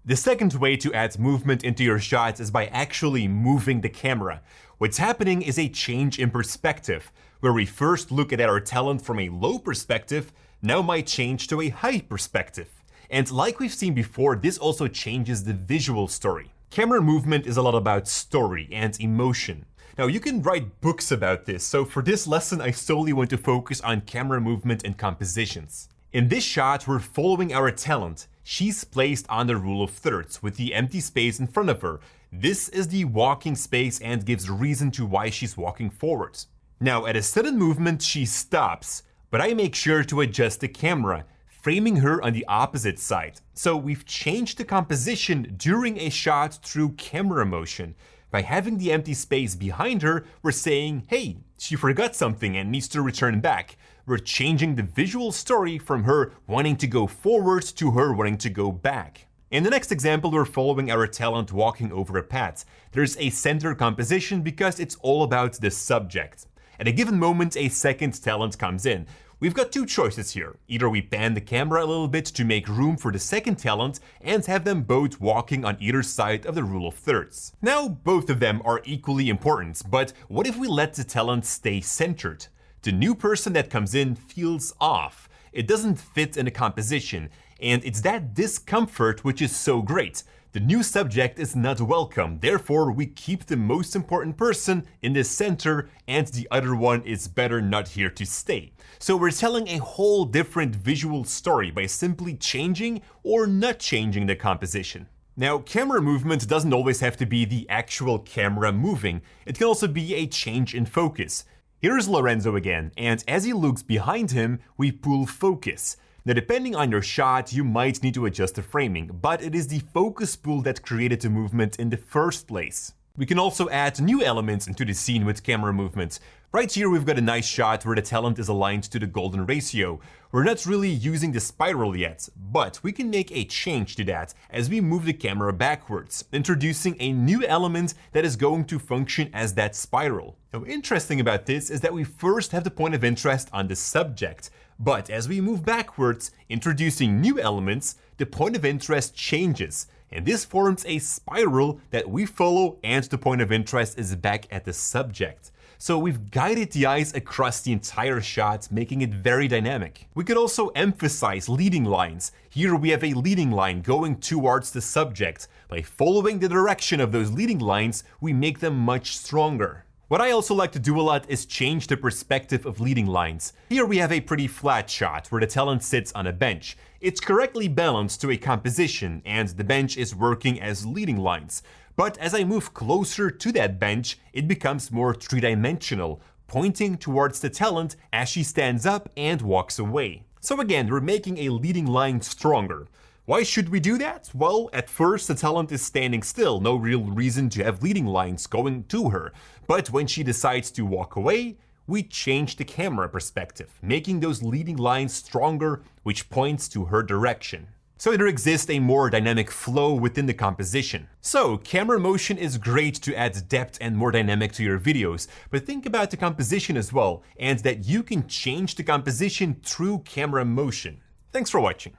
The second way to add movement into your shots is by actually moving the camera. What's happening is a change in perspective, where we first look at our talent from a low perspective, now might change to a high perspective. And like we've seen before, this also changes the visual story. Camera movement is a lot about story and emotion. Now you can write books about this, so for this lesson I solely want to focus on camera movement and compositions. In this shot, we're following our talent. She's placed on the rule of thirds with the empty space in front of her. This is the walking space and gives reason to why she's walking forwards. Now at a sudden movement, she stops, but I make sure to adjust the camera, framing her on the opposite side. So we've changed the composition during a shot through camera motion. By having the empty space behind her, we're saying, hey, she forgot something and needs to return back. We're changing the visual story from her wanting to go forward to her wanting to go back. In the next example, we're following our talent walking over a path. There's a center composition because it's all about the subject. At a given moment, a second talent comes in. We've got two choices here. Either we pan the camera a little bit to make room for the second talent and have them both walking on either side of the rule of thirds. Now, both of them are equally important, but what if we let the talent stay centered? The new person that comes in feels off. It doesn't fit in the composition, and it's that discomfort which is so great. The new subject is not welcome, therefore we keep the most important person in the center and the other one is better not here to stay. So we're telling a whole different visual story by simply changing or not changing the composition. Now, camera movement doesn't always have to be the actual camera moving. It can also be a change in focus. Here's Lorenzo again, and as he looks behind him, we pull focus. Now, depending on your shot, you might need to adjust the framing, but it is the focus pull that created the movement in the first place. We can also add new elements into the scene with camera movement. Right here we've got a nice shot where the talent is aligned to the golden ratio. We're not really using the spiral yet, but we can make a change to that as we move the camera backwards, introducing a new element that is going to function as that spiral. Now, interesting about this is that we first have the point of interest on the subject, but as we move backwards, introducing new elements, the point of interest changes, and this forms a spiral that we follow and the point of interest is back at the subject. So we've guided the eyes across the entire shot, making it very dynamic. We could also emphasize leading lines. Here we have a leading line going towards the subject. By following the direction of those leading lines, we make them much stronger. What I also like to do a lot is change the perspective of leading lines. Here we have a pretty flat shot where the talent sits on a bench. It's correctly balanced to a composition and the bench is working as leading lines. But as I move closer to that bench, it becomes more three-dimensional, pointing towards the talent as she stands up and walks away. So again, we're making a leading line stronger. Why should we do that? Well, at first the talent is standing still, no real reason to have leading lines going to her. But when she decides to walk away, we change the camera perspective, making those leading lines stronger, which points to her direction. So there exists a more dynamic flow within the composition. So camera motion is great to add depth and more dynamic to your videos, but think about the composition as well, and that you can change the composition through camera motion. Thanks for watching.